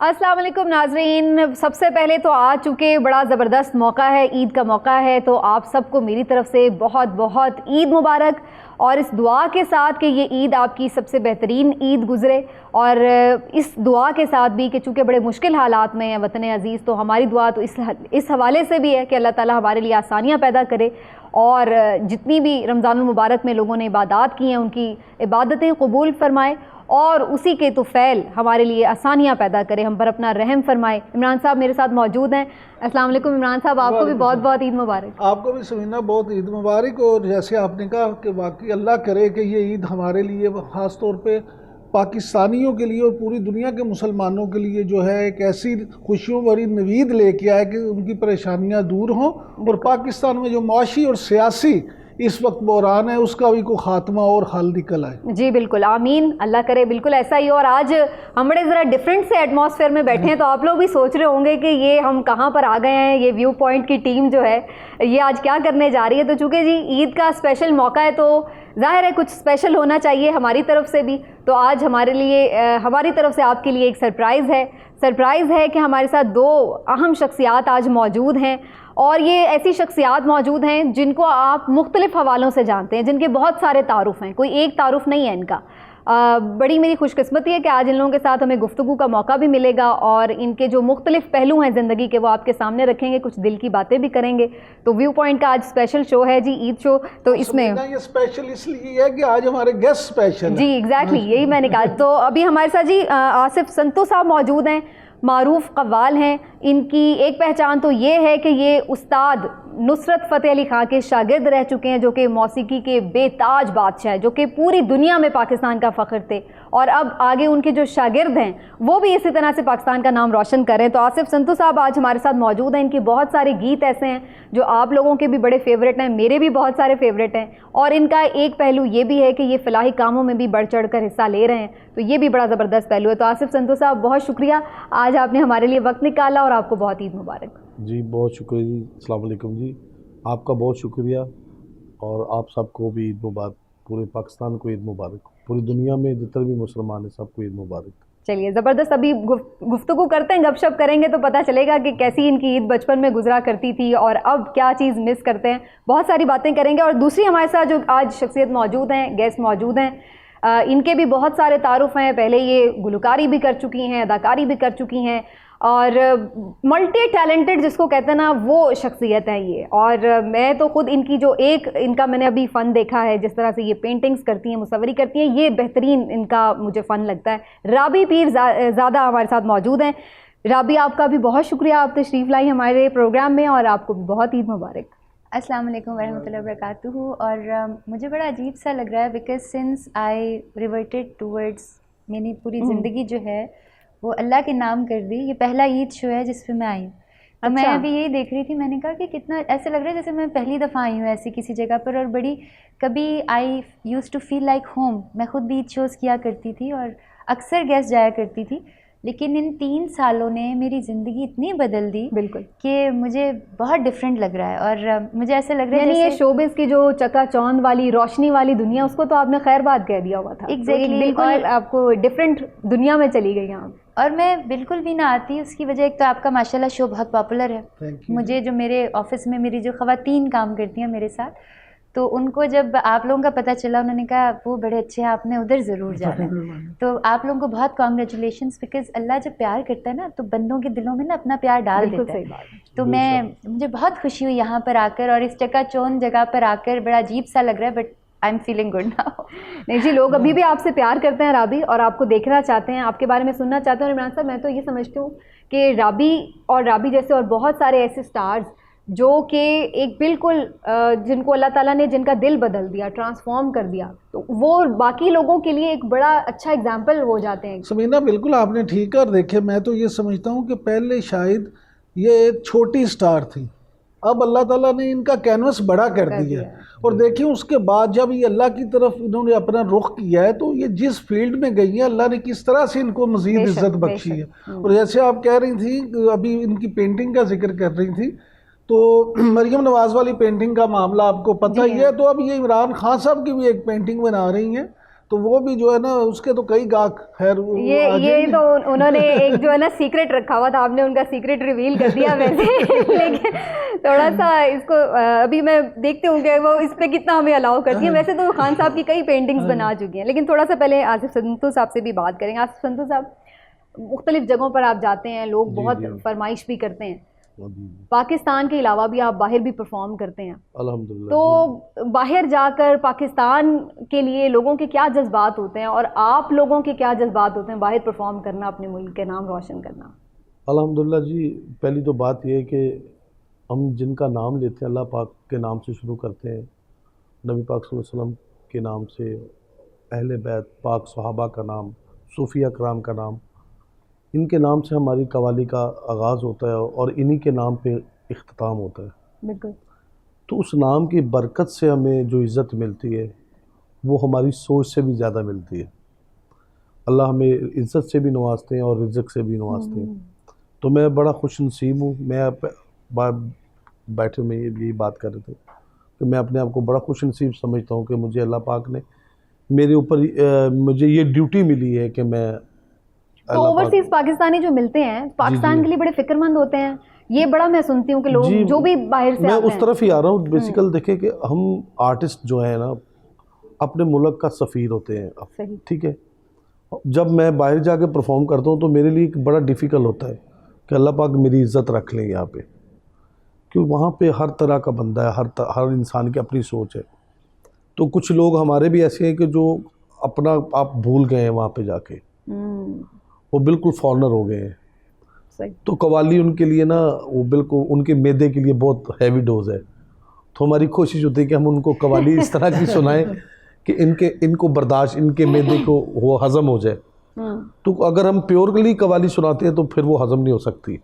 अस्सलाम वालेकुम नाजरीन, सबसे पहले तो आ चुके बड़ा ज़बरदस्त मौका है, ईद का मौका है, तो आप सबको मेरी तरफ से बहुत बहुत ईद मुबारक। और इस दुआ के साथ कि ये ईद आपकी सबसे बेहतरीन ईद गुज़रे, और इस दुआ के साथ भी कि चूँकि बड़े मुश्किल हालात में है वतन अज़ीज़, तो हमारी दुआ तो इस हवाले से भी है कि अल्लाह ताला हमारे लिए आसानियाँ पैदा करे और जितनी भी रमज़ानुल मुबारक में लोगों ने इबादत की हैं उनकी इबादतें कबूल फरमाए और उसी के तुफ़ैल हमारे लिए आसानियाँ पैदा करे, हम पर अपना रहम फरमाए। इमरान साहब मेरे साथ मौजूद हैं। अस्सलाम वालेकुम इमरान साहब, आपको भी बहुत बहुत ईद मुबारक। आपको भी समीना बहुत ईद मुबारक। और जैसे आपने कहा कि वाकई अल्लाह करे कि ये ईद हमारे लिए ख़ास तौर पे पाकिस्तानियों के लिए और पूरी दुनिया के मुसलमानों के लिए जो है एक ऐसी खुशियों भरी नवीद लेके आए कि उनकी परेशानियां दूर हों और पाकिस्तान में जो माशी और सियासी इस वक्त बहरान है उसका भी कोई खात्मा और हल निकल आए। जी बिल्कुल, आमीन, अल्लाह करे बिल्कुल ऐसा ही हो। और आज हम बड़े ज़रा डिफरेंट से एटमॉस्फेयर में बैठे हैं, तो आप लोग भी सोच रहे होंगे कि ये हम कहाँ पर आ गए हैं, ये व्यू पॉइंट की टीम जो है ये आज क्या करने जा रही है। तो चूँकि जी ईद का स्पेशल मौका है तो ज़ाहिर है कुछ स्पेशल होना चाहिए हमारी तरफ से भी। तो आज हमारे लिए हमारी तरफ से आपके लिए एक सरप्राइज़ है कि हमारे साथ दो अहम शख्सियात आज मौजूद हैं, और ये ऐसी शख्सियात मौजूद हैं जिनको आप मुख्तलिफ़ हवालों से जानते हैं, जिनके बहुत सारे तारुफ़ हैं, कोई एक तारुफ़ नहीं है इनका। बड़ी मेरी खुशकिस्मती है कि आज इन लोगों के साथ हमें गुफ्तगू का मौका भी मिलेगा और इनके जो मुख्तलिफ़ पहलू हैं ज़िंदगी के वो आपके सामने रखेंगे, कुछ दिल की बातें भी करेंगे। तो व्यू पॉइंट का आज स्पेशल शो है जी, ईद शो। तो इसमें ये स्पेशल इसलिए है कि आज हमारे गेस्ट स्पेशल जी एग्जैक्टली यही मैंने कहा। तो अभी हमारे साथ जी आसिफ संतू साहब मौजूद हैं, मारूफ कव्वाल हैं। इनकी एक पहचान तो ये है कि ये उस्ताद नुसरत फ़तेह अली ख़ान के शागिर्द रह चुके हैं, जो कि मौसीकी के बेताज बादशाह हैं, जो कि पूरी दुनिया में पाकिस्तान का फ़ख्र थे, और अब आगे उनके जो शागिर्द हैं वो भी इसी तरह से पाकिस्तान का नाम रोशन करें। तो आसिफ संतू साहब आज हमारे साथ मौजूद हैं। इनके बहुत सारे गीत ऐसे हैं जो आप लोगों के भी बड़े फेवरेट हैं, मेरे भी बहुत सारे फेवरेट हैं, और इनका एक पहलू ये भी है कि ये फ़लाही कामों में भी बढ़ चढ़ कर हिस्सा ले रहे हैं, तो ये भी बड़ा ज़बरदस्त पहलू है। तो आसिफ संतू साहब बहुत शुक्रिया, आज आपने हमारे लिए वक्त निकाला और आपको बहुत ईद मुबारक। जी बहुत शुक्रिया जी, अस्सलाम वालेकुम जी, आपका बहुत शुक्रिया, और आप सबको भी ईद मुबारक, पूरे पाकिस्तान को ईद मुबारक, पूरी दुनिया में जितने भी मुसलमान हैं सबको ईद मुबारक। चलिए ज़बरदस्त, अभी गुफ्तगू करते हैं, गपशप करेंगे तो पता चलेगा कि कैसी इनकी ईद बचपन में गुजरा करती थी और अब क्या चीज़ मिस करते हैं, बहुत सारी बातें करेंगे। और दूसरी हमारे साथ जो आज शख्सियत मौजूद हैं, गेस्ट मौजूद हैं, इनके भी बहुत सारे तारुफ़ हैं। पहले ये गुलकारी भी कर चुकी हैं, अदाकारी भी कर चुकी हैं, और मल्टी टैलेंटेड जिसको कहते हैं ना वो शख्सियत है ये। और मैं तो ख़ुद इनकी जो इनका मैंने अभी फ़न देखा है, जिस तरह से ये पेंटिंग्स करती हैं, मुसव्वरी करती हैं, ये बेहतरीन इनका मुझे फ़न लगता है। राबी पीर ज़ादा हमारे साथ मौजूद हैं। राबी, आपका भी बहुत शुक्रिया, आप तशरीफ़ लाई हमारे प्रोग्राम में, और आपको भी बहुत ईद मुबारक। अस्सलाम वालेकुम वरहमतुल्लाहि वबरकातुहू। और मुझे बड़ा अजीब सा लग रहा है because since I reverted towards, मैंने पूरी ज़िंदगी जो है वो अल्लाह के नाम कर दी। ये पहला ईद शो है जिस पे मैं आई हूँ। तो मैं अभी यही देख रही थी, मैंने कहा कि कितना ऐसे लग रहा है जैसे मैं पहली दफ़ा आई हूँ ऐसी किसी जगह पर, और बड़ी कभी I used to feel like home. मैं खुद भी ईद शोज़ किया करती थी और अक्सर गेस्ट जाया करती थी, लेकिन इन 3 सालों ने मेरी ज़िंदगी इतनी बदल दी बिल्कुल कि मुझे बहुत डिफरेंट लग रहा है। और मुझे ऐसा लग रहा है यानी ये शोबिज़ की जो चकाचौंध वाली रोशनी वाली दुनिया, उसको तो आपने खैर बात कह दिया हुआ था। एग्जैक्टली, बिल्कुल आपको डिफरेंट दुनिया में चली गई यहाँ। और मैं बिल्कुल भी ना आती, उसकी वजह एक तो आपका माशाल्लाह शो बहुत पॉपुलर है। मुझे जो मेरे ऑफिस में मेरी जो ख़वातीन काम करती हैं मेरे साथ, तो उनको जब आप लोगों का पता चला उन्होंने कहा वो बड़े अच्छे हैं, आपने उधर ज़रूर जाना है। तो आप लोगों को बहुत कॉन्ग्रेचुलेशंस, बिकॉज़ अल्लाह जब प्यार करता है ना तो बंदों के दिलों में ना अपना प्यार डाल देता है। तो मुझे बहुत खुशी हुई यहाँ पर आकर, और इस चकाचौंध जगह पर आकर बड़ा अजीब सा लग रहा है, but I am feeling good now. नहीं जी, लोग अभी भी आपसे प्यार करते हैं राबी, और आपको देखना चाहते हैं, आपके बारे में सुनना चाहते हैं। और इमरान साहब, मैं तो ये समझती हूँ कि राबी जैसे और बहुत सारे ऐसे स्टार्स जो कि एक बिल्कुल जिनको अल्लाह ताला ने जिनका दिल बदल दिया, ट्रांसफॉर्म कर दिया, तो वो बाकी लोगों के लिए एक बड़ा अच्छा एग्जाम्पल हो जाते हैं। समीना बिल्कुल आपने ठीक कर देखे। मैं तो ये समझता हूँ कि पहले शायद ये छोटी स्टार थी, अब अल्लाह ताला ने इनका कैनवस बड़ा कर दिया है। और देखिए उसके बाद जब ये अल्लाह की तरफ इन्होंने अपना रुख किया है, तो ये जिस फील्ड में गई है अल्लाह ने किस तरह से इनको मज़ीद इज्जत बख्शी है। और जैसे आप कह रही थी, अभी इनकी पेंटिंग का जिक्र कर रही थी, तो मरियम नवाज़ वाली पेंटिंग का मामला आपको पता ही है। तो अब ये इमरान खान साहब की भी एक पेंटिंग बना रही हैं, तो वो भी जो है ना उसके तो कई गाहक खैर ये तो उन्होंने एक जो है ना सीक्रेट रखा हुआ था, आपने उनका सीक्रेट रिवील कर दिया वैसे लेकिन थोड़ा सा इसको अभी मैं देखती हूँ कि वो इस पे कितना हमें अलाउ करती है। वैसे तो खान साहब की कई पेंटिंग्स बना चुकी हैं, लेकिन थोड़ा सा पहले आसिफ संतू साहब से भी बात करेंगे। आसिफ संतू साहब, मुख्तलिफ जगहों पर आप जाते हैं, लोग बहुत फरमाइश भी करते हैं, पाकिस्तान के अलावा भी आप बाहर भी परफॉर्म करते हैं, अल्हम्दुलिल्लाह। तो बाहर जाकर पाकिस्तान के लिए लोगों के क्या जज्बात होते हैं और आप लोगों के क्या जज्बात होते हैं बाहर परफॉर्म करना, अपने मुल्क के नाम रोशन करना? अल्हम्दुलिल्लाह जी, पहली तो बात यह है कि हम जिनका नाम लेते हैं अल्लाह पाक के नाम से शुरू करते हैं, नबी पाक सल्लल्लाहु अलैहि वसल्लम के नाम से, अहले बैत पाक सहाबा का नाम, सूफिया कराम का नाम, इनके नाम से हमारी कवाली का आगाज़ होता है और इन्हीं के नाम पे इख्तिताम होता है। बिल्कुल। तो उस नाम की बरकत से हमें जो इज़्ज़त मिलती है वो हमारी सोच से भी ज़्यादा मिलती है। अल्लाह हमें इज़्ज़त से भी नवाजते हैं और रिज़्क़ से भी नवाजते हैं। तो मैं बड़ा खुश नसीब हूँ। मैं बैठे में यही बात कर रहे थे कि मैं अपने आप को बड़ा खुश नसीब समझता हूँ कि मुझे अल्लाह पाक ने मेरे ऊपर मुझे ये ड्यूटी मिली है कि मैं तो ओवरसीज़ पाकिस्तानी जो मिलते हैं पाकिस्तान के लिए बड़े फिक्रमंद होते हैं, ये बड़ा मैं सुनती हूँ कि लोग जो भी बाहर से मैं आते उस तरफ ही आ रहा हूँ। बेसिकल देखें कि हम आर्टिस्ट जो है ना अपने मुल्क का सफ़ीर होते हैं, ठीक है। जब मैं बाहर जाके परफॉर्म करता हूँ तो मेरे लिए एक बड़ा डिफ़िकल्ट होता है कि अल्लाह पाक मेरी इज़्ज़त रख लें यहाँ पे, क्योंकि वहाँ पे हर तरह का बंदा है, हर इंसान की अपनी सोच है। तो कुछ लोग हमारे भी ऐसे हैं कि जो अपना आप भूल गए हैं वहाँ पे जाके, वो बिल्कुल फॉरनर हो गए हैं। तो कवाली उनके लिए ना वो बिल्कुल उनके मैदे के लिए बहुत हैवी डोज है। तो हमारी कोशिश होती है कि हम उनको कवाली इस तरह की सुनाएं कि इनको बर्दाश्त, इनके मैदे को वो हज़म हो जाए। तो अगर हम प्योरली कवाली सुनाते हैं तो फिर वो हज़म नहीं हो सकती।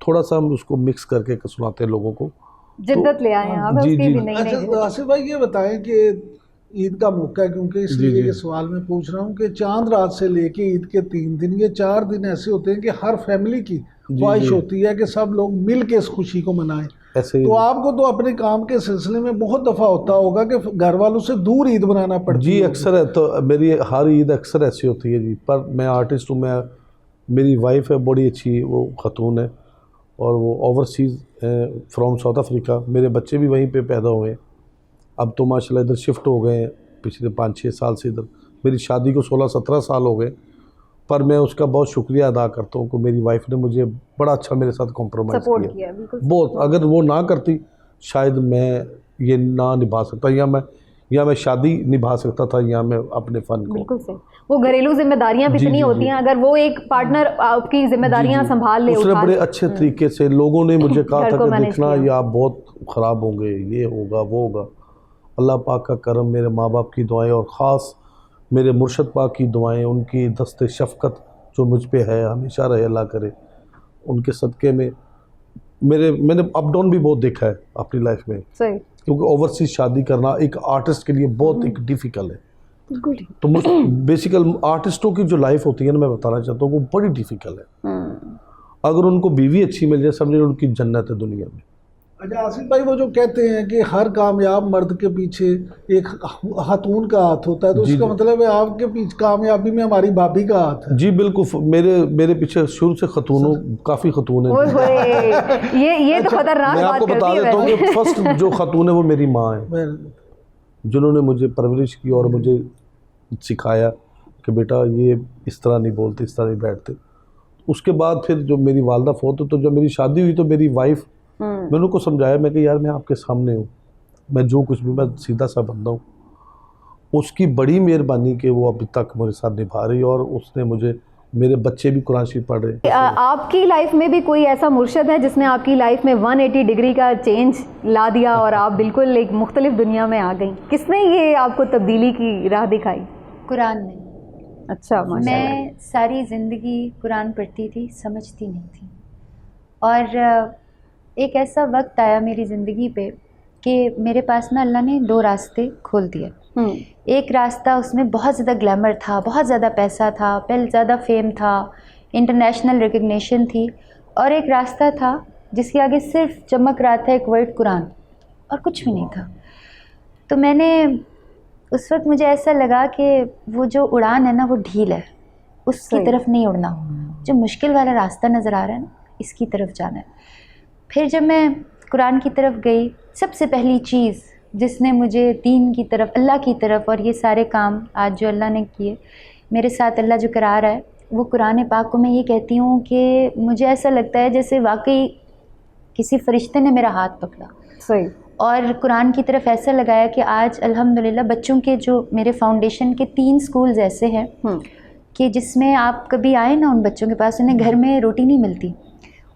थोड़ा सा हम उसको मिक्स करके सुनाते हैं लोगों को, जिद्दत ले आए हैं। जी जी। अच्छा आसिफ भाई ये बताएं कि ईद का मौका है, क्योंकि इसलिए ये सवाल मैं पूछ रहा हूँ कि चांद रात से लेके ईद के 3 दिन, ये 4 दिन ऐसे होते हैं कि हर फैमिली की ख्वाहिश होती है कि सब लोग मिल के इस खुशी को मनाएं। तो आपको तो अपने काम के सिलसिले में बहुत दफ़ा होता होगा कि घर वालों से दूर ईद मनाना पड़ता है? जी अक्सर है। तो मेरी हर ईद अक्सर ऐसी होती है जी। पर मैं आर्टिस्ट हूँ, मेरी वाइफ है बड़ी अच्छी, वो खतून है और वो ओवरसीज़ फ्रॉम साउथ अफ्रीका। मेरे बच्चे भी वहीं पे पैदा हुए हैं। अब तो माशाल्लाह इधर शिफ्ट हो गए हैं पिछले 5-6 साल से इधर। मेरी शादी को 16-17 साल हो गए, पर मैं उसका बहुत शुक्रिया अदा करता हूँ कि मेरी वाइफ ने मुझे बड़ा अच्छा मेरे साथ कॉम्प्रोमाइज़ किया बहुत। अगर वो ना करती शायद मैं ये ना निभा सकता, या मैं शादी निभा सकता था, या मैं अपने फ़न को। बिल्कुल सही। वो घरेलू जिम्मेदारियां भी इतनी होती हैं, अगर वो एक पार्टनर आपकी जिम्मेदारियां संभाल ले, उसने बड़े अच्छे तरीके से, लोगों ने मुझे कहा था कि देखना ये आप बहुत ख़राब होंगे, ये होगा वो होगा। अल्लाह पाक का करम, मेरे माँ बाप की दुआएं और ख़ास मेरे मुर्शद पाक की दुआएं, उनकी दस्ते शफ़क़त जो मुझ पे है हमेशा रहे, अल्लाह करे। उनके सदक़े में मैंने अप डाउन भी बहुत देखा है अपनी लाइफ में, क्योंकि ओवरसीज़ शादी करना एक आर्टिस्ट के लिए बहुत एक डिफ़िकल्ट है। तो बेसिकल आर्टिस्टों की जो लाइफ होती है ना, मैं बताना चाहता हूँ वो बड़ी डिफ़िकल्ट है। अगर उनको बीवी अच्छी मिल जाए समझे उनकी जन्नत है दुनिया में। अच्छा आसिफ भाई, वो जो कहते हैं कि हर कामयाब मर्द के पीछे एक खातून का हाथ होता है, तो उसका मतलब है आपके पीछे कामयाबी में हमारी भाभी का हाथ है? जी बिल्कुल। मेरे पीछे शुरू से खतूनों काफ़ी खतून है। ये तो खतरनाक मैं आपको बता देता हूँ कि फर्स्ट जो खतून है वो मेरी माँ है, जिन्होंने मुझे परवरिश की और मुझे सिखाया कि बेटा ये इस तरह नहीं बोलते, इस तरह नहीं बैठते। उसके बाद फिर जो मेरी वालदा फोत हुई, तो जब मेरी शादी हुई तो मेरी वाइफ, मैंने उनको समझाया, मैं कि यार मैं आपके सामने हूँ, मैं जो कुछ भी, मैं सीधा सा बंदा हूँ। उसकी बड़ी मेहरबानी कि वो अभी तक मेरे साथ निभा रही, और उसने मुझे, मेरे बच्चे भी कुरान शरीफ पढ़ रहे। आपकी लाइफ में भी कोई ऐसा मुर्शद है जिसने आपकी लाइफ में 180 डिग्री का चेंज ला दिया और आप बिल्कुल एक मुख्तलिफ दुनिया में आ गई? किसने ये आपको तब्दीली की राह दिखाई? कुरान ने। अच्छा, मैं सारी ज़िंदगी कुरान पढ़ती थी, समझती नहीं थी, और एक ऐसा वक्त आया मेरी ज़िंदगी पे कि मेरे पास ना अल्लाह ने 2 रास्ते खोल दिए। एक रास्ता, उसमें बहुत ज़्यादा ग्लैमर था, बहुत ज़्यादा पैसा था, पहले ज़्यादा फेम था, इंटरनेशनल रिकग्निशन थी, और एक रास्ता था जिसके आगे सिर्फ चमक रहा था एक वर्ड कुरान, और कुछ भी नहीं था। तो मैंने उस वक्त मुझे ऐसा लगा कि वो जो उड़ान है ना वो ढील है, उसकी तरफ नहीं उड़ना, जो मुश्किल वाला रास्ता नज़र आ रहा है ना इसकी तरफ जाना है। फिर जब मैं कुरान की तरफ गई, सबसे पहली चीज़ जिसने मुझे दीन की तरफ, अल्लाह की तरफ, और ये सारे काम आज जो अल्लाह ने किए मेरे साथ, अल्लाह जो करा रहा है, वो कुरान पाक को मैं ये कहती हूँ कि मुझे ऐसा लगता है जैसे वाकई किसी फरिश्ते ने मेरा हाथ पकड़ा सही, और कुरान की तरफ ऐसा लगाया कि आज अल्हम्दुलिल्लाह बच्चों के जो मेरे फाउंडेशन के 3 स्कूल्स ऐसे हैं कि जिसमें आप कभी आए ना उन बच्चों के पास, उन्हें घर में रोटी नहीं मिलती,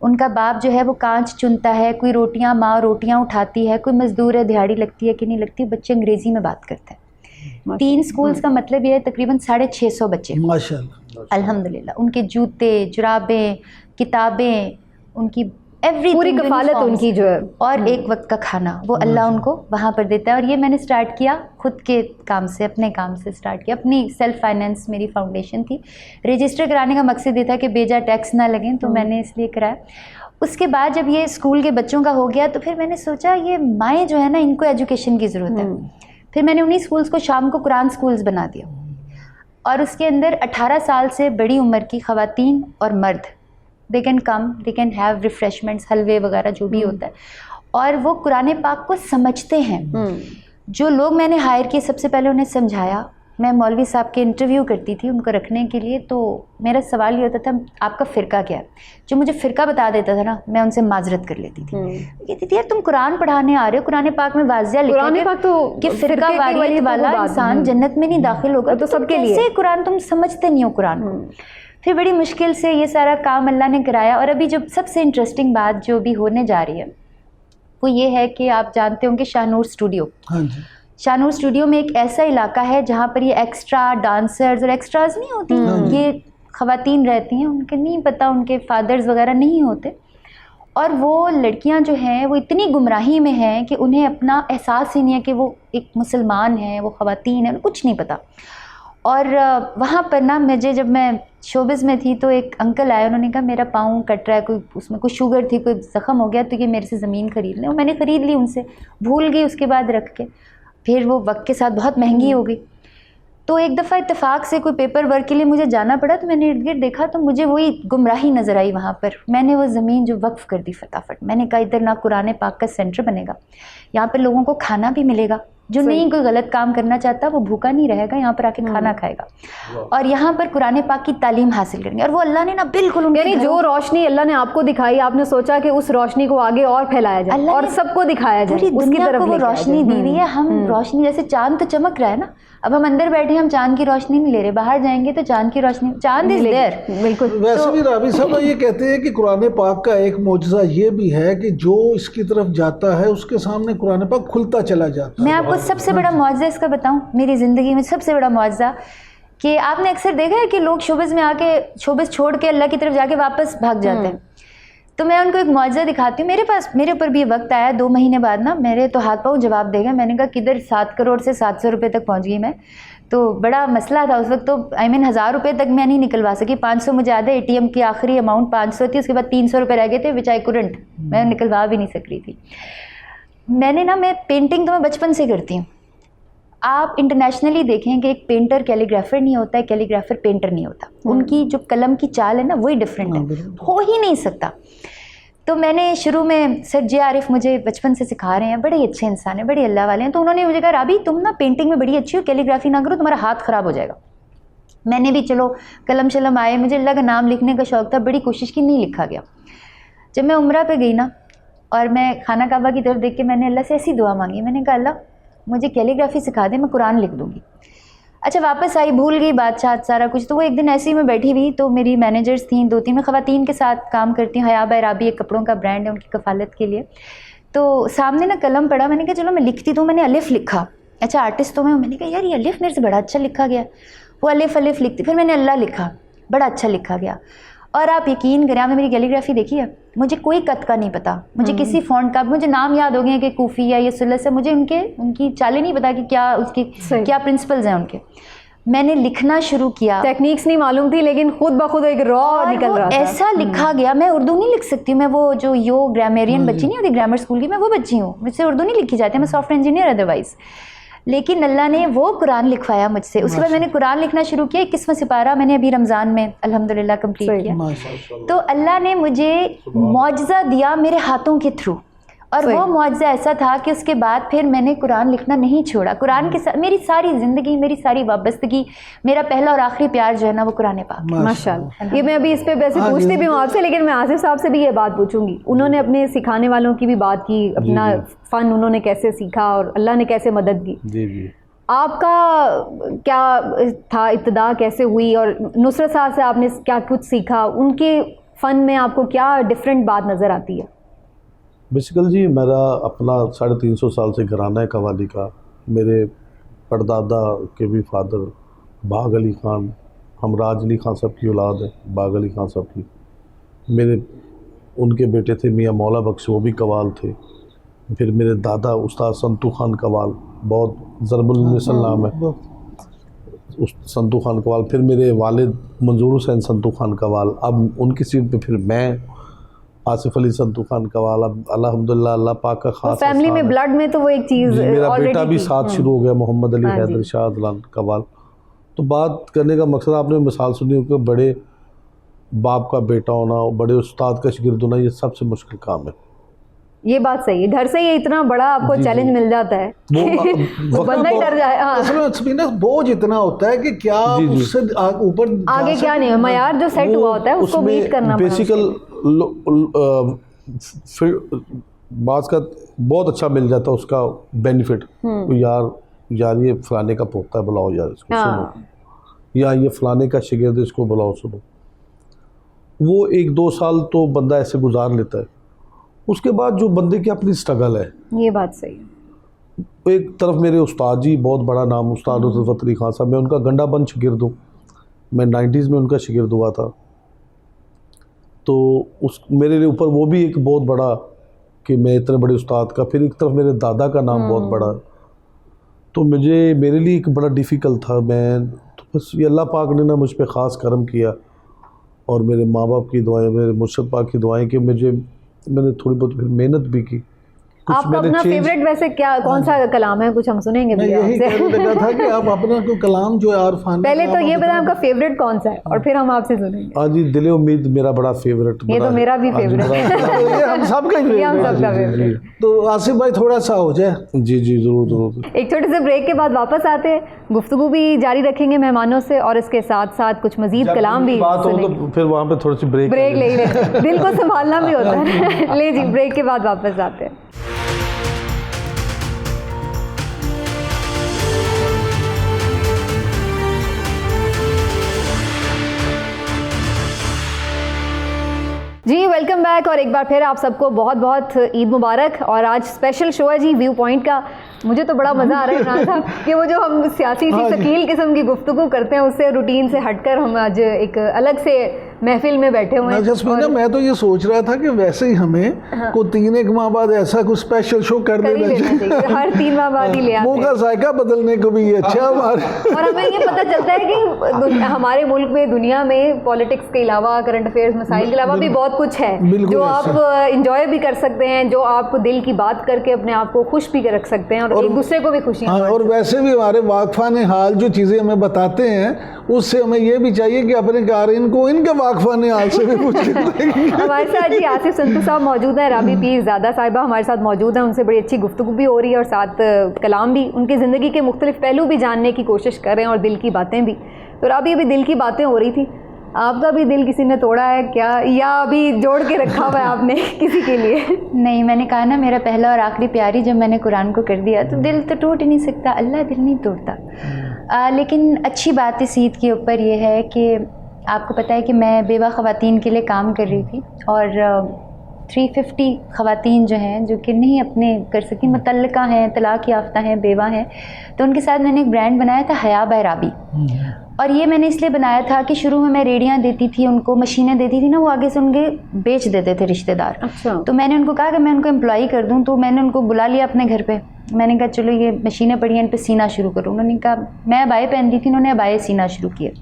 उनका बाप जो है वो कांच चुनता है, कोई रोटियां, माँ रोटियां उठाती है, कोई मज़दूर है, दिहाड़ी लगती है कि नहीं लगती, बच्चे अंग्रेज़ी में बात करते हैं। 3 स्कूल्स का मतलब ये है तकरीबन 650 बच्चे माशाल्लाह अल्हम्दुलिल्लाह। उनके जूते, जुराबें, किताबें, उनकी एवरी पूरी कफालत उनकी जो है, और एक वक्त का खाना वो अल्लाह उनको वहाँ पर देता है। और ये मैंने स्टार्ट किया खुद के काम से, अपने काम से स्टार्ट किया, अपनी सेल्फ फाइनेंस मेरी फाउंडेशन थी। रजिस्टर कराने का मकसद ये था कि बेजा टैक्स ना लगें, तो मैंने इसलिए कराया। उसके बाद जब ये स्कूल के बच्चों का हो गया तो फिर मैंने सोचा ये माएँ जो है ना इनको एजुकेशन की ज़रूरत है। फिर मैंने उन्हीं स्कूल्स को शाम को कुरान स्कूल्स बना दिया, और उसके अंदर 18 साल से बड़ी उम्र की ख़वातीन और मर्द, they can come, they can have refreshments, हलवे वगैरह जो भी होता है, और वो कुरान पाक को समझते हैं। जो लोग मैंने हायर किए, सबसे पहले उन्हें समझाया। मैं मौलवी साहब के इंटरव्यू करती थी उनको रखने के लिए, तो मेरा सवाल ये होता था आपका फ़िरका क्या है। जो मुझे फ़िरका बता देता था ना, मैं उनसे माजरत कर लेती थी। कहती थी यार तुम कुरान पढ़ाने आ रहे हो, कुरान पाक में वाज़िया लिखा है कि फ़िरका वारियत वाला इंसान जन्नत में नहीं दाखिल होगा, तो सबके लिए कुरान तुम समझते नहीं हो कुरान को। फिर बड़ी मुश्किल से ये सारा काम अल्लाह ने कराया। और अभी जो सबसे इंटरेस्टिंग बात जो भी होने जा रही है वो ये है कि आप जानते होंगे शाहनूर स्टूडियो, हाँ जी, शाहनूर स्टूडियो में एक ऐसा इलाका है जहाँ पर ये एक्स्ट्रा डांसर्स और एक्स्ट्राज नहीं होती, ये ख़वातीन रहती हैं, उनके नहीं पता, उनके फादर्स वगैरह नहीं होते, और वो लड़कियां जो हैं वो इतनी गुमराही में हैं कि उन्हें अपना एहसास ही नहीं है कि वो एक मुसलमान हैं, वो ख़वातीन हैं, कुछ नहीं पता। और वहाँ पर ना मुझे, जब मैं शोबिज़ में थी तो एक अंकल आए, उन्होंने कहा मेरा पाँव कट रहा है, कोई उसमें कुछ शुगर थी, कोई ज़ख़म हो गया, तो ये मेरे से ज़मीन ख़रीद लें। और मैंने ख़रीद ली उनसे, भूल गई उसके बाद रख के। फिर वो वक्त के साथ बहुत महंगी हो गई। तो एक दफ़ा इत्तेफाक से कोई पेपर वर्क के लिए मुझे जाना पड़ा, तो मैंने इर्द गिर्द देखा तो मुझे वही गुमराही नज़र आई वहाँ पर। मैंने वो ज़मीन जो वक्फ़ कर दी फटाफट। मैंने कहा इधर ना कुरान पाक का सेंटर बनेगा, यहाँ पर लोगों को खाना भी मिलेगा, जो नहीं कोई गलत काम करना चाहता वो भूखा नहीं रहेगा, यहाँ पर आके खाना खाएगा, और यहाँ पर कुरान पाक की तालीम हासिल करेंगे। और वो अल्लाह ने ना बिल्कुल, यानी जो रोशनी अल्लाह ने आपको दिखाई, आपने सोचा कि उस रोशनी को आगे और फैलाया जाए और सबको दिखाया जाए, पूरी उसकी दुनिया तरफ को वो रोशनी दी हुई है। हम रोशनी, जैसे चांद तो चमक रहा है ना, अब हम अंदर बैठे हम चांद की रोशनी नहीं ले रहे, बाहर जाएंगे तो चांद की रोशनी, चांद इज देयर। बिल्कुल। वैसे भी राबी साहब ये कहते हैं कि कुरान पाक का एक मौजज़ा ये भी है कि जो इसकी तरफ जाता है उसके सामने कुरान पाक खुलता चला जाता है। मैं आपको सबसे बड़ा मौजज़ा इसका बताऊं, मेरी ज़िंदगी में सबसे बड़ा मौजज़ा, कि आपने अक्सर देखा है कि लोग शोबिज़ में आके शोबिज़ छोड़ के अल्लाह की तरफ जाके वापस भाग जाते हैं। तो मैं उनको एक मौजज़ा दिखाती हूँ। मेरे ऊपर भी ये वक्त आया 2 महीने बाद ना, मेरे तो हाथ पाँव जवाब दे गए। मैंने कहा किधर 7 करोड़ से 700 रुपये तक पहुँच गई मैं। तो बड़ा मसला था उस वक्त, तो 1000 रुपये तक मैं नहीं निकलवा सकी। 500 मुझे याद है, ATM की आखिरी अमाउंट 500 थी, उसके बाद 300 रुपये रह गए थे, विच आई कुडंट, मैं निकलवा भी नहीं सक रही थी। मैं पेंटिंग तो मैं बचपन से करती हूँ। आप इंटरनेशनली देखें कि एक पेंटर कैलीग्राफर नहीं होता है, कैलीग्राफर पेंटर नहीं होता। उनकी जो कलम की चाल है ना वही डिफरेंट है, हो ही नहीं सकता। तो मैंने शुरू में सर जे आरिफ मुझे बचपन से सिखा रहे हैं, बड़े अच्छे इंसान हैं, बड़े अल्लाह वाले हैं। तो उन्होंने मुझे कहा राबी तुम ना पेंटिंग में बड़ी अच्छी हो, कैलीग्राफी ना करो, तुम्हारा हाथ ख़राब हो जाएगा। मैंने भी चलो कलम शलम आए, मुझे अल्लाह का नाम लिखने का शौक़ था, बड़ी कोशिश की, नहीं लिखा गया। जब मैं उम्रा पे गई ना, और मैं खाना काबा की तरफ देख के मैंने अल्लाह से ऐसी दुआ मांगी, मैंने कहा अल्लाह मुझे कैलीग्राफी सिखा दे, मैं कुरान लिख दूँगी। अच्छा, वापस आई, भूल गई बादशाह सारा कुछ। तो वो एक दिन ऐसे ही मैं बैठी हुई, तो मेरी मैनेजर्स थी 2-3, मैं ख़वातीन के साथ काम करती हूँ, हया बाय राबी एक कपड़ों का ब्रांड है, उनकी कफ़ालत के लिए। तो सामने ना कलम पड़ा, मैंने कहा चलो मैं लिखती, तो मैंने अलिफ लिखा। अच्छा, आर्टिस्ट तो मैंने कहा यार ये अलिफ मेरे से बड़ा अच्छा लिखा गया। वो अलिफ लिखती, फिर मैंने अल्लाह लिखा, बड़ा अच्छा लिखा गया। और आप यकीन करें, आपने मेरी कैलीग्राफी देखी है, मुझे कोई कत का नहीं पता, मुझे किसी फ़ॉन्ट का, मुझे नाम याद हो गए कि कूफी या ये सुलस है, मुझे उनकी चालें नहीं पता कि क्या उसकी क्या प्रिंसिपल्स हैं उनके। मैंने लिखना शुरू किया, टेक्निक्स नहीं मालूम थी, लेकिन खुद ब खुद एक रॉ निकल रहा था। ऐसा लिखा गया, मैं उर्दू नहीं लिख सकती हूँ, मैं वो जो ग्रामेरियन बच्ची नहीं होती ग्रामर स्कूल की, मैं वो बच्ची हूँ, मुझसे उर्दू नहीं लिखी जाती, मैं सॉफ्टवेयर इंजीनियर अदरवाइज़। लेकिन अल्लाह ने वो कुरान लिखवाया मुझसे। उसके बाद मैंने कुरान लिखना शुरू किया। 21वां सिपारा मैंने अभी रमज़ान में अल्हम्दुलिल्लाह कंप्लीट किया। तो अल्लाह ने मुझे मौजज़ा दिया मेरे हाथों के थ्रू, और वो मुआवजा ऐसा था कि उसके बाद फिर मैंने कुरान लिखना नहीं छोड़ा। कुरान के साथ मेरी सारी ज़िंदगी, मेरी सारी वाबस्तगी, मेरा पहला और आखिरी प्यार जो है ना वो कुरान पाक। माशाअल्लाह। ये मैं अभी इस पे वैसे पूछती भी हूँ आपसे, लेकिन मैं आसिफ साहब से भी ये बात पूछूंगी। उन्होंने अपने सिखाने वालों की भी बात की, अपना फ़न उन्होंने कैसे सीखा और अल्लाह ने कैसे मदद की। जी। आपका क्या था, इब्तिदा कैसे हुई, और नुसरत साहब से आपने क्या कुछ सीखा? उनके फ़न में आपको क्या डिफरेंट बात नज़र आती है? बेसिकल जी मेरा अपना 350 साल से घराना है कव्वाली का। मेरे परदादा के भी फादर बाग अली ख़ान, हम राज अली ख़ान साहब की औलाद है, बाग अली ख़ान साहब की। मेरे उनके बेटे थे मियाँ मौला बख्श, वो भी कवाल थे। फिर मेरे दादा उस्ताद संतू खान कवाल, बहुत ज़रबुल मिसल नाम है उस संतू खान कवाल। फिर मेरे वालिद मंजूर हुसैन संतू खान कवाल। अब उनकी सीट पे फिर मैं आसिफ अली संतू खान कवाल। अब अल्हम्दुलिल्लाह अल्लाह पाक का खास फैमिली में ब्लड में तो वो एक चीज़ मेरा बेटा भी साथ शुरू हो गया, मोहम्मद अली हैदर शाह अदलान कवाल। तो बात करने का मकसद, आपने मिसाल सुनी हो कि बड़े बाप का बेटा होना, बड़े उस्ताद का शागिर्द होना, ये सबसे मुश्किल काम है। ये बात सही है। घर से ही इतना बड़ा आपको चैलेंज मिल जाता है वो बंदा ही डर जाए। हाँ, बोझ इतना होता है कि क्या उससे ऊपर आगे क्या नहीं है, मयार जो सेट हुआ होता है उसको मीट करना। बेसिकल बात का बहुत अच्छा मिल जाता है उसका बेनिफिट। यार ये फलाने का पोता है, बुलाओ यार इसको सुनो, या ये फलाने का शागिर्द इसको बुलाओ सुनो। वो 1-2 साल तो बंदा ऐसे गुजार लेता है। उसके बाद जो बंदे की अपनी स्ट्रगल है, ये बात सही है। एक तरफ मेरे उस्ताद जी, बहुत बड़ा नाम उस्ताद नुसरत अली खान साहब, मैं उनका गंडा बंद शागिर्द हूँ। मैं 90s में उनका शागिर्द हुआ था। तो उस मेरे ऊपर वो भी एक बहुत बड़ा कि मैं इतने बड़े उस्ताद का। फिर एक तरफ मेरे दादा का नाम बहुत बड़ा। तो मेरे लिए एक बड़ा डिफ़िकल्ट था। मैं तो बस ये अल्लाह पाक ने ना मुझ पर ख़ास करम किया, और मेरे माँ बाप की दुआएं, मेरे मुर्शिद पाक की दुआएं कि मैंने थोड़ी बहुत फिर मेहनत भी की। आपका अपना फेवरेट वैसे क्या, कौन सा कलाम है? कुछ हम सुनेंगे भी यही कहने लगा था कि आप अपना कोई कलाम जो है आरफान। पहले तो ये बताएं आपका फेवरेट कौन सा है, और फिर हम आपसे सुनेंगे। हाँ जी, दिले उम्मीद मेरा बड़ा फेवरेट। ये तो मेरा भी फेवरेट है। ये हम सबका फेवरेट। तो आसिफ भाई थोड़ा सा हो जाए। जी जरूर। एक छोटे से ब्रेक के बाद वापस आते हैं, गुफ्तगू भी जारी रखेंगे मेहमानों से, और इसके साथ साथ कुछ मजीद कलाम भी सुनेंगे। तो फिर वहाँ पे थोड़ी सी ब्रेक ले रहे हैं, दिल को संभालना भी होता है। ले जी, ब्रेक के बाद वापस आते हैं। जी वेलकम बैक, और एक बार फिर आप सबको बहुत बहुत ईद मुबारक। और आज स्पेशल शो है जी व्यू पॉइंट का। मुझे तो बड़ा मज़ा आ रहा है इमरान साहब कि वो जो हम सियासी सी शकील किस्म की गुफ्तगू करते हैं उससे रूटीन से हटकर हम आज एक अलग से महफिल में बैठे हुए हैं। जसमीना, मैं तो ये सोच रहा था कि वैसे ही हमें को 3 माह बाद ऐसा कुछ स्पेशल शो कर देना चाहिए। हर 3 माह बाद ही ले आते हैं। मुंह का जायका बदलने को भी अच्छा हमारे। और हमें ये पता चलता है कि हमारे मुल्क में, दुनिया में पॉलिटिक्स के अलावा, करंट अफेयर्स, मसाइल के अलावा भी बहुत कुछ है जो आप इंजॉय भी कर सकते हैं, जो आप दिल की बात करके अपने आप को खुश भी रख सकते हैं, और एक दूसरे को भी खुशियाँ। और वैसे भी हमारे वाकफान हाल जो चीज़ें हमें बताते हैं, उससे हमें ये भी चाहिए कि अपने कारीन को इनके वाकफान हाल से भी पूछ हमारे साथ जी आसिफ संतू साहब मौजूद हैं, राबी पीरज़ादा साहिबा हमारे साथ मौजूद हैं। उनसे बड़ी अच्छी गुफ्तगू भी हो रही है, और साथ कलाम भी, उनकी ज़िंदगी के मुख्तलिफ पहलू भी जानने की कोशिश कर रहे हैं, और दिल की बातें भी। तो राबी, अभी दिल की बातें हो रही थी, आपका भी दिल किसी ने तोड़ा है क्या, या अभी जोड़ के रखा हुआ है आपने किसी के लिए? नहीं, मैंने कहा ना, मेरा पहला और आखिरी प्यारी जब मैंने कुरान को कर दिया तो दिल तो टूट ही नहीं सकता, अल्लाह दिल नहीं तोड़ता। लेकिन अच्छी बात इस ईद के ऊपर ये है कि आपको पता है कि मैं बेवा ख़वातीन के लिए काम कर रही थी, और 350 ख़वातीन जो हैं जो कि नहीं अपने कर सकी, मुतल्लिका हैं, तलाक़ याफ्ता हैं, बेवा हैं, तो उनके साथ मैंने एक ब्रांड बनाया था, हया बाय राबी। और ये मैंने इसलिए बनाया था कि शुरू में मैं रेडियाँ देती थी उनको, मशीनें देती थी ना, वो आगे से उनके बेच देते थे रिश्तेदार। अच्छा। तो मैंने उनको कहा कि मैं उनको एम्प्लॉई कर दूँ, तो मैंने उनको बुला लिया अपने घर पे। मैंने कहा चलो ये मशीनें पड़ी हैं, इन पर सीना शुरू करूँ। उन्होंने कहा, मैं अबाए पहनती थी, उन्होंने अबाए सीना शुरू किए।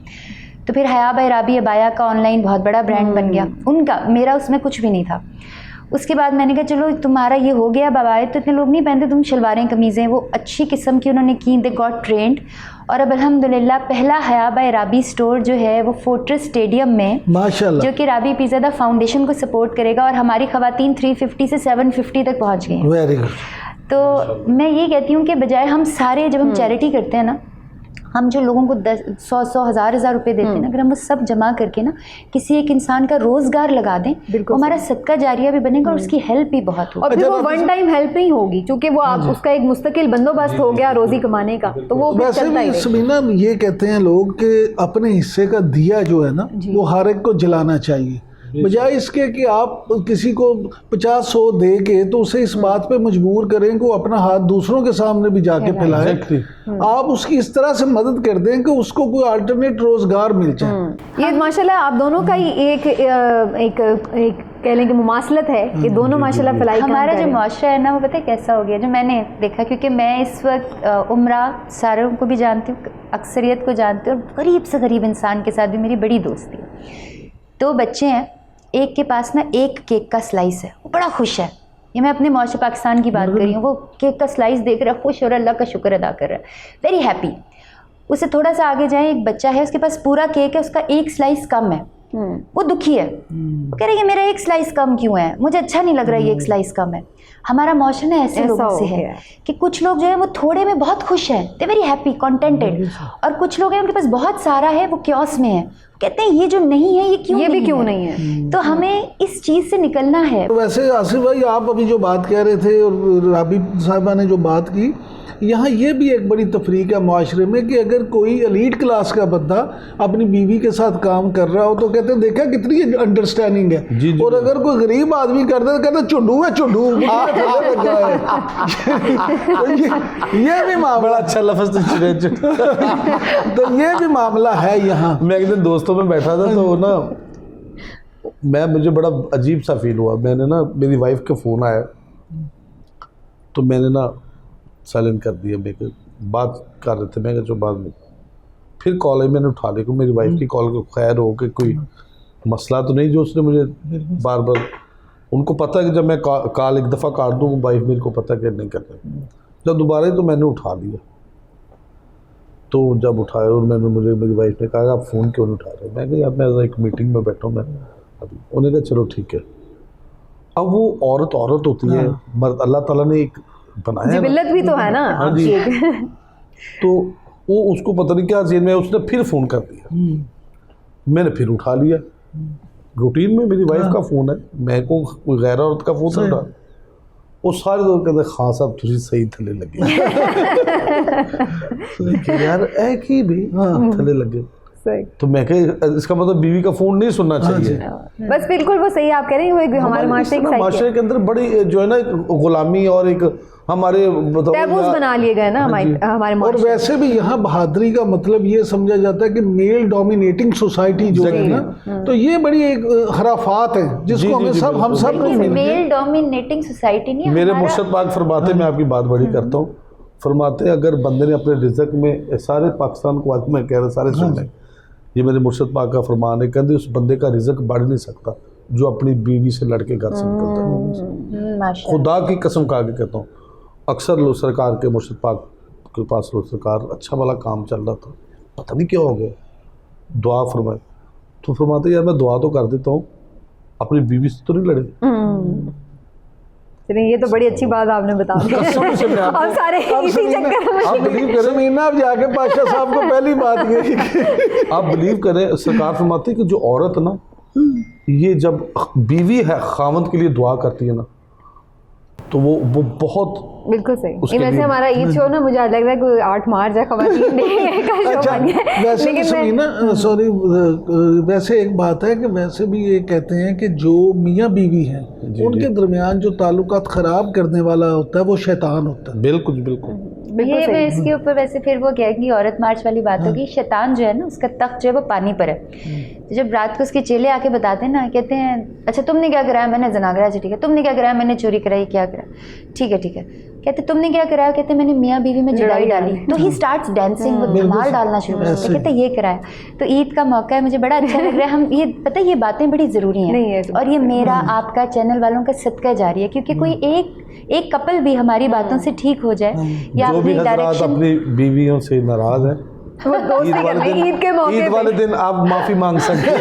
तो फिर हया बाय राबी अबाया का ऑनलाइन बहुत बड़ा ब्रांड बन गया उनका, मेरा उसमें कुछ भी नहीं था। उसके बाद मैंने कहा चलो तुम्हारा ये हो गया, अब आए तो इतने लोग नहीं पहनते, तुम शलवारें कमीज़ें वो अच्छी किस्म की उन्होंने की, दे गॉट ट्रेंड। और अब अल्हम्दुलिल्लाह पहला हया बाय राबी स्टोर जो है वो फोर्ट्रेस स्टेडियम में, माशाल्लाह, जो कि राबी पीज़ादा फाउंडेशन को सपोर्ट करेगा, और हमारी ख़वातीन 350 से 750 तक पहुँच गई हैं। Very good. तो मैं ये कहती हूँ कि बजाय हम सारे, जब हम चैरिटी करते हैं ना, हम जो लोगों को 100 हज़ार रुपए देते हैं ना, अगर हम वो सब जमा करके ना किसी एक इंसान का रोज़गार लगा दें, हमारा सदका जारिया भी बनेगा और उसकी हेल्प भी बहुत होगी। और फिर वो वन टाइम हेल्प नहीं होगी, क्योंकि वो आप उसका एक मुस्तकिल बंदोबस्त हो गया रोज़ी कमाने का, तो वो फिर वैसे चलता ही भी रहेगा। समीना ये कहते हैं लोग कि अपने हिस्से का दिया जो है ना वो हर एक को जलाना चाहिए, बजाय इसके कि आप किसी को 50-100 दे के तो उसे इस बात पे मजबूर करें कि वो अपना हाथ दूसरों के सामने भी जाके फैलाए। आप उसकी इस तरह से मदद कर दें कि उसको कोई अल्टरनेट रोजगार मिल जाए। ये माशाल्लाह आप दोनों का ही एक कह लें कि मुमासलत है कि दोनों माशाल्लाह फलाई काम हमारा कर जो रहे हैं। माशरा है ना वो पता है कैसा हो गया, जो मैंने देखा, क्योंकि मैं इस वक्त उम्रा सारों को भी जानती हूँ, अक्सरियत को जानती हूँ, और गरीब से गरीब इंसान के साथ भी मेरी बड़ी दोस्ती है। 2 बच्चे हैं, एक के पास ना एक केक का स्लाइस है, वो बड़ा खुश है। ये मैं अपने मौशे पाकिस्तान की बात कर रही हूँ, वो केक का स्लाइस देख रहा है, खुश हो रहा है, अल्लाह का शुक्र अदा कर रहा है, वेरी हैप्पी। उससे थोड़ा सा आगे जाए, एक बच्चा है, उसके पास पूरा केक है, उसका एक स्लाइस कम है, वो दुखी है, वो कह रही है मेरा एक स्लाइस कम क्यों है, मुझे अच्छा नहीं लग रहा है ये एक स्लाइस कम है। हमारा मौशा ना ऐसे लोगों से है कि कुछ लोग जो है वो थोड़े में बहुत खुश हैं, दे वेरी हैप्पी कंटेंटेड, और कुछ लोग हैं उनके पास बहुत सारा है, वो क्योस में है, कहते हैं ये जो नहीं है ये क्यों ये भी क्यों है? नहीं है? तो हमें इस चीज़ से निकलना है। तो वैसे आसिफ भाई आप अभी जो बात कह रहे थे और राबी साहिबा ने जो बात की, यहाँ ये भी एक बड़ी तफरीक है माशरे में कि अगर कोई एलीट क्लास का बंदा अपनी बीवी के साथ काम कर रहा हो तो कहते हैं देखा कितनी अंडरस्टैंडिंग है, जी, और अगर कोई गरीब आदमी करता है तो कहते हैं चुंडू है चुंडू। तो ये भी मामला, बड़ा अच्छा लफ्ज़ तो ये भी मामला है यहाँ। मैं एक दिन दोस्तों में बैठा था तो ना मुझे बड़ा अजीब सा फील हुआ। मैंने ना, मेरी वाइफ का फ़ोन आया तो मैंने ना साइलेंट कर दिया। मैं बात कर रहे थे, मैं जो बात में फिर कॉल आई, मैंने उठा ली को मेरी वाइफ की कॉल को खैर हो कि कोई मसला तो नहीं जो उसने मुझे बार बार, उनको पता है कि जब मैं कॉल एक दफ़ा काट दूँ वाइफ मेरे को पता कि नहीं करना, जब दोबारा ही तो मैंने उठा लिया। तो जब उठाया और मेरी वाइफ ने कहा आप फ़ोन क्यों नहीं उठा रहे, मैं कहा यार मैं एक मीटिंग में बैठा हूँ मैं अभी। उन्होंने कहा चलो ठीक है। अब वो औरत होती है, मर्द अल्लाह ताला ने एक बनाया है, जिबिल्लत भी तो है ना। हाँ जी। तो वो उसको पता नहीं क्या जेल में, उसने फिर फ़ोन कर दिया, मैंने फिर उठा लिया। रूटीन में मेरी वाइफ का फ़ोन है, मैं को कोई गैर औरत का फ़ोन नहीं उठा। वो सारे लोग कहते खां साहब तुझे सही थले लगे। यार एक ही भी थले लगे, तो मैं कह इसका मतलब बीवी का फ़ोन नहीं सुनना चाहिए। बस बिल्कुल वो सही आप कह रहे हैं, हमारे माशरे के अंदर बड़ी जो है ना गुलामी और एक हमारे टैबूज बना लिए गए ना हमारे। और वैसे भी यहाँ बहादुरी का मतलब ये समझा जाता है कि मेल डोमिनेटिंग सोसाइटी जो है ना, तो ये बड़ी एक हराफात है जिसको हम सब मेल डोमिनेटिंग सोसाइटी नहीं। मेरे मुर्शद पाक फरमाते, मैं आपकी बात बड़ी करता हूँ, फरमाते अगर बंदे ने अपने रिज़्क में, सारे पाकिस्तान को आज मैं कह रहा सारे सुन लें, ये मेरे मुर्शद पाक का फरमान है, कहते उस बंदे का रिज़्क बढ़ नहीं सकता जो अपनी बीवी से लड़के घर से निकलता है। खुदा की कसम खा के कहता हूँ, अक्सर लोग सरकार के मुर्शद पाक के पास लोग, सरकार अच्छा वाला काम चल रहा था, पता नहीं क्या हो गया, दुआ फरमाए, तो फरमाते यार मैं दुआ तो कर देता हूँ, अपनी बीवी से तो नहीं लड़े। चलिए ये तो बड़ी अच्छी बात आपने बता दी। हम सारे इसी चक्कर में। आप बिलीव करें, समीना आप जाके पाशा साहब को पहली बात ये आप बिलीव करें, सरकार फरमाती है कि जो औरत ना, ये जब बीवी है खावंद के लिए दुआ करती है ना, तो वो बहुत बिल्कुल सही। वैसे हमारा ईद शो ना, मुझे लग रहा है कोई 8 मार्च है खवातीन डे का शो बन गया। वैसे भी समीना सॉरी, वैसे एक बात है कि वैसे भी ये कहते हैं कि जो मियाँ बीवी हैं उनके दरमियान जो ताल्लुकात ख़राब करने वाला होता है वो शैतान होता है। बिल्कुल बिल्कुल। ये मैं इसके ऊपर वैसे फिर वो कहेंगी औरत मार्च वाली बात होगी। शैतान जो है ना, उसका तख्त जो है वो पानी पर है। तो जब रात को उसके चेले आके बताते हैं ना, कहते हैं अच्छा तुमने क्या कराया, मैंने ज़ना कराया, ठीक है, तुमने क्या कराया, मैंने चोरी कराई, क्या करा, ठीक है, कहते तुमने क्या कराया, कहते मैंने मियाँ बीवी में जुदाई डाली। तो ही स्टार्ट्स डांसिंग, वो धमाल डालना शुरू कर देते, कहते ये कराया। तो ईद का मौका है, मुझे बड़ा अच्छा लग रहा है। हम ये पता है ये बातें बड़ी ज़रूरी हैं, और ये मेरा आपका चैनल वालों का सदका जारी है, क्योंकि कोई एक कपल भी हमारी बातों से ठीक हो जाए या जो भी अपनी हजरात डायरेक्शन, अपनी बीवियों से नाराज है, ईद के मौके ईद वाले दिन आप माफी मांग सकते हैं।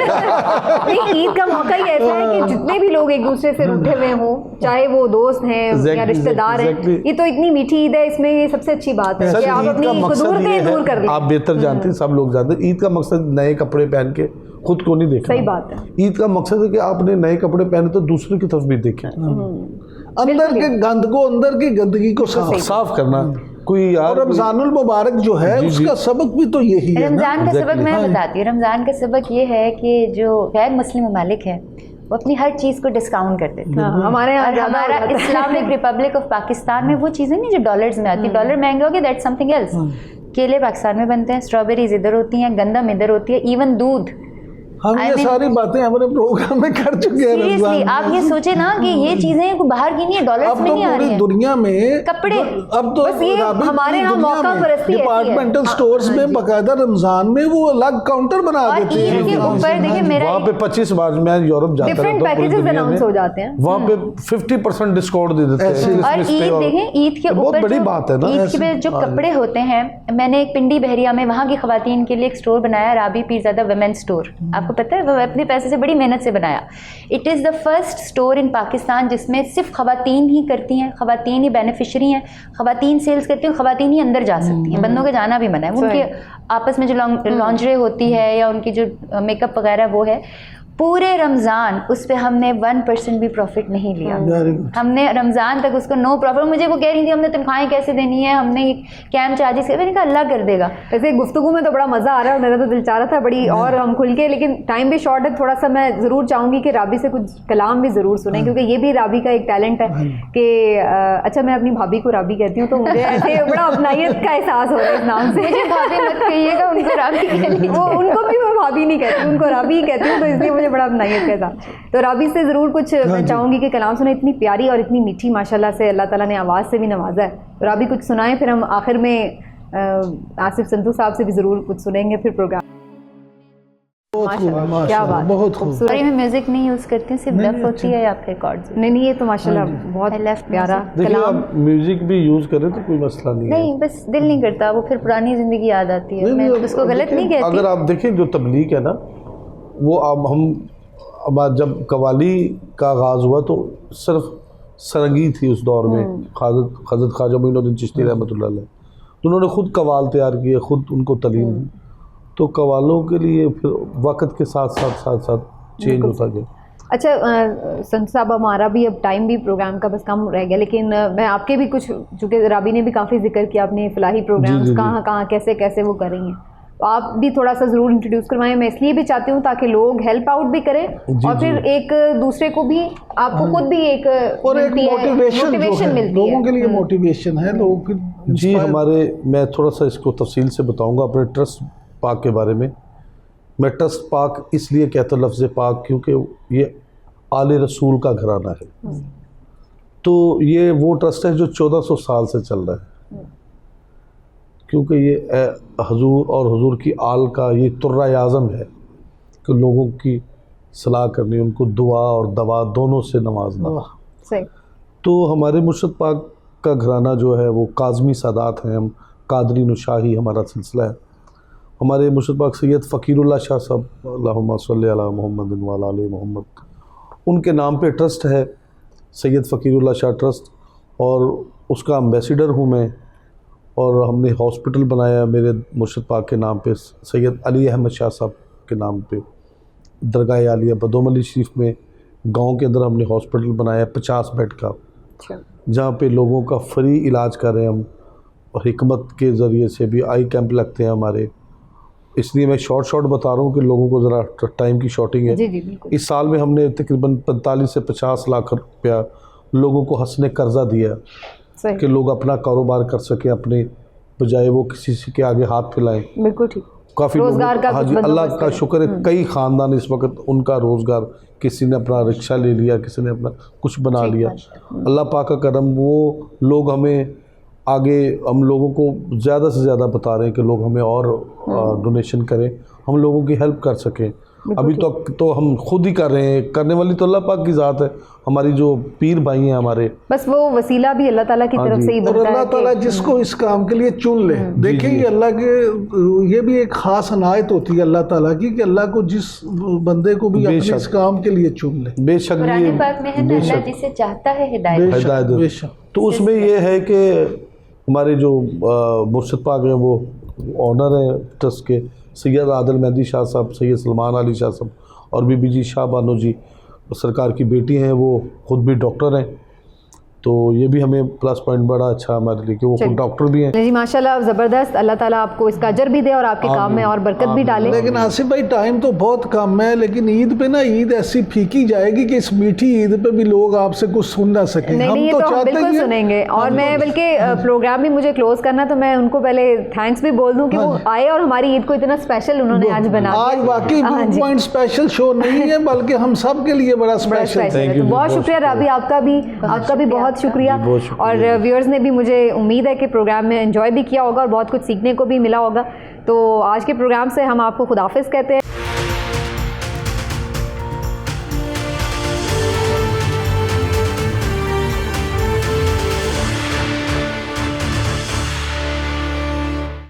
नहीं, ईद का मौका ही ऐसा है कि जितने भी लोग एक दूसरे से रूठे हुए हों, चाहे वो दोस्त हैं या रिश्तेदार हैं, ये तो इतनी मीठी ईद है, इसमें ये सबसे अच्छी बात है कि आप अपनी दूर कर लें। आप बेहतर जानते हैं, सब लोग जानते हैं, ईद का मकसद नए कपड़े पहन के खुद को नहीं देखना। सही बात है। ईद का मकसद है कि आपने नए कपड़े पहने तो दूसरे की तरफ भी देखें, अंदर के गंद को, अंदर की गंदगी को साफ करना। कोई यार और रमजानुल मुबारक जो है उसका सबक भी तो यही है। रमज़ान का सबक मैं बताती हूँ। रमज़ान का सबक ये है कि जो गैर मुस्लिम ममालिक हैं वो अपनी हर चीज़ को डिस्काउंट कर देते हैं। हमारे यहाँ हमारा इस्लामिक रिपब्लिक ऑफ पाकिस्तान में वो चीज़ें नहीं जो डॉलर्स में आती, डॉलर महंगे हो गए, दैट्स समथिंग एल्स। केले पाकिस्तान में बनते हैं, स्ट्रॉबेरीज इधर होती हैं, गंदम इधर होती है, इवन दूध। हम ये सारी बातें हमारे प्रोग्राम में कर चुके हैं। सीरियसली आप ये सोचे ना कि ये चीजें बाहर की नहीं है, डॉलर्स में नहीं आ रही है। दुनिया में कपड़े, अब तो हमारे यहाँ मौका परस्ती डिपार्टमेंटल स्टोर्स में बकायदा रमजान में वो अलग काउंटर बना देते हैं। ईद के ऊपर देखिए मेरा वहाँ पे 25 बार मैं यूरोप जाता डिफरेंट पैकेजेस अनाउंस हो जाते हैं, वहाँ पे 50% डिस्काउंट दे देते हैं। और ईद देखें, ईद के ऊपर बड़ी बात है ना, ईद के जो कपड़े होते हैं, मैंने एक पिंडी बहरिया में वहाँ की खवातीन के लिए एक स्टोर बनाया, राबी पीरज़ादा वुमेन्स स्टोर। आपको पता है, वो अपने पैसे से बड़ी मेहनत से बनाया। It is the first store in Pakistan जिसमें सिर्फ खवातीन ही करती हैं, खवातीन ही बेनिफिशरी हैं, खवातीन सेल्स करती हैं, खवातीन ही अंदर जा सकती हैं, बंदों के जाना भी मना है। उनके आपस में जो लॉन्जरे होती है या उनकी जो मेकअप वगैरह वो है, पूरे रमज़ान उस पर हमने 1% भी प्रॉफिट नहीं लिया। हमने रमज़ान तक उसको नो प्रॉफिट। मुझे वो कह रही थी हमने तनख्वाहें कैसे देनी है, हमने कैंप चार्जेस, मैंने कहा अल्लाह कर देगा। वैसे गुफ्तगू में तो बड़ा मज़ा आ रहा है और मेरा तो दिल चाह रहा था बड़ी और हम खुल के, लेकिन टाइम भी शॉर्ट है थोड़ा सा। मैं ज़रूर चाहूँगी कि राबी से कुछ कलाम भी ज़रूर सुने, क्योंकि ये भी राबी का एक टैलेंट है कि अच्छा, मैं अपनी भाभी को राबी कहती हूँ तो मुझे ऐसे बड़ा अपनायत का एहसास हो रहा है इस नाम से। मुझे भाभी मत कहिएगा, उनको राबी वो उनको भी मैं भाभी नहीं कहती, उनको राबी कहती हूँ, तो इसलिए मुझे बड़ा अपनायत का। तो राबी से ज़रूर कुछ मैं चाहूँगी कि कलाम सुने, इतनी प्यारी और इतनी मीठी माशाल्लाह से अल्लाह ताला ने आवाज़ से भी नवाजा है। तो राबी कुछ सुनाएं, फिर हम आखिर में आसिफ संतू साहब से भी ज़रूर कुछ सुनेंगे फिर प्रोग्राम। माशाल्लाह, क्या बात, बहुत खूबसूरत। और ये मैं म्यूजिक नहीं यूज़ करती, सिर्फ लफ होती है या फिर कॉर्ड्स। नहीं, ये तो माशाल्लाह बहुत प्यारा कलाम। आप म्यूजिक भी यूज करें तो कोई मसला नहीं है। नहीं, बस दिल नहीं करता, वो फिर पुरानी ज़िंदगी याद आती है। मैं उसको गलत नहीं कहती। अगर आप देखें जो तबलीग है ना, वो अब जब कवाली का आगाज़ हुआ तो सिर्फ सरंगी थी उस दौर में। हज़रत ख्वाजा मोइनुद्दीन चिश्ती रहमतुल्लाह अलैह, तो उन्होंने खुद कवाल तैयार किए, खुद उनको तालीम दी। तो कवालों के लिए फिर वक्त के साथ साथ चेंज होता गया। अच्छा संत साहब, हमारा भी अब टाइम भी प्रोग्राम का बस कम रह गया, लेकिन मैं आपके भी कुछ, चूँकि राबी ने भी काफ़ी जिक्र किया अपने फलाही प्रोग्राम्स कहाँ कैसे कैसे वो कर रही हैं, तो आप भी थोड़ा सा ज़रूर इंट्रोड्यूस करवाएं। मैं इसलिए भी चाहती हूँ ताकि लोग हेल्प आउट भी करें और फिर एक दूसरे को भी, आपको खुद भी एक मोटिवेशन मिलती है, लोगों के लिए मोटिवेशन है, लोग जी। मैं थोड़ा सा इसको तफसील से बताऊँगा अपने ट्रस्ट पाक के बारे में। मैं ट्रस्ट पाक इसलिए कहता हूँ लफ्ज़ पाक क्योंकि ये आले रसूल का घराना है। तो ये वो ट्रस्ट है जो 1400 साल से चल रहा है, क्योंकि ये हजूर और हजूर की आल का ये तुर्रा आज़म है कि लोगों की सलाह करनी, उनको दुआ और दवा दोनों से नवाजना। सही। तो हमारे मुर्शद पाक का घराना जो है वो काज़मी सादात हैं, हम कादरी नुशाही हमारा सिलसिला है। हमारे मुर्शद पाक सैयद फ़कीरुल्लाह शाह साहब, अल्लाहुम्मा सल्ली अला मुहम्मद व अला आलि मुहम्मद, उनके नाम पे ट्रस्ट है सैयद फ़कीरुल्लाह शाह ट्रस्ट, और उसका एम्बेसडर हूँ मैं। और हमने हॉस्पिटल बनाया मेरे मुर्शद पाक के नाम पे, सैयद अली अहमद शाह साहब के नाम पे, दरगाह आलिया बदोमली शरीफ में गांव के अंदर हमने हॉस्पिटल बनाया 50 बेड का, जहाँ पे लोगों का फ्री इलाज कर रहे हैं हम। और हिकमत के ज़रिए से भी आई कैंप लगते हैं हमारे, इसलिए मैं शॉर्ट बता रहा हूँ कि लोगों को ज़रा टाइम की शॉर्टिंग है। जी, इस साल में हमने तकरीबन 45 से 50 लाख रुपया लोगों को हंसने कर्जा दिया कि लोग अपना कारोबार कर सकें, अपने बजाय वो किसी के आगे हाथ फैलाएं। बिल्कुल ठीक। काफ़ी रोजगार का हाँ कुछ जी, अल्लाह बंदोबस्त का करें। शुक्र है, कई ख़ानदान इस वक्त उनका रोज़गार, किसी ने अपना रिक्शा ले लिया, किसी ने अपना कुछ बना लिया। अल्लाह पाक का करम, वो लोग हमें आगे, हम लोगों को ज़्यादा से ज़्यादा बता रहे हैं कि लोग हमें और डोनेशन करें, हम लोगों की हेल्प कर सकें। अभी तक तो हम खुद ही कर रहे हैं, करने वाली तो अल्लाह पाक की ज़ात है, हमारी जो पीर भाई हैं हमारे, बस वो वसीला भी अल्लाह ताला की हाँ तरफ जी। से ही और बनता अल्लाह है ताला कि जिसको इस काम के लिए चुन ले, देखें ये अल्लाह के, ये भी एक ख़ास अनायत होती है अल्लाह ताला की कि अल्लाह को जिस बंदे को भी अपने बेशक। इस काम के लिए चुन ले। बेशक कुरान ये पाक में है ना, अल्लाह बेशक जिसे चाहता है हिदायत हिदायत दे। बेशक। तो उसमें ये है कि हमारे जो मुर्शिद पाक हैं, वो ऑनर हैं ट्रस्ट के, सैयद आदिल मेहदी शाह साहब, सैयद सलमान अली शाह साहब और बीबी जी शाह बानो जी सरकार की बेटी हैं, वो ख़ुद भी डॉक्टर हैं। तो ये भी हमें प्लस पॉइंट बड़ा अच्छा हमारे लिए कि वो खुद डॉक्टर भी हैं। जी माशाल्लाह, ज़बरदस्त। अल्लाह ताला आपको इसका अजर भी दे और आपके काम में और बरकत भी डाले। लेकिन आसिफ भाई टाइम तो बहुत कम है, लेकिन ईद पे ना, ईद ऐसी फीकी जाएगी कि इस मीठी ईद पे भी लोग आपसे कुछ सुन ना सके। नहीं नहीं, ये तो हम बिल्कुल सुनेंगे। और मैं बल्कि प्रोग्राम भी मुझे क्लोज करना, तो मैं उनको पहले थैंक्स भी बोल दूं कि वो आए और हमारी ईद को इतना स्पेशल उन्होंने आज बना दिया। आज वाकई व्यू पॉइंट स्पेशल शो नहीं है, बल्कि हम सब के लिए बड़ा स्पेशल है। तो बहुत शुक्रिया राबी, आपका भी बहुत शुक्रिया। और व्यूअर्स ने भी, मुझे उम्मीद है कि प्रोग्राम में एंजॉय भी किया होगा और बहुत कुछ सीखने को भी मिला होगा। तो आज के प्रोग्राम से हम आपको खुदाफिज कहते हैं।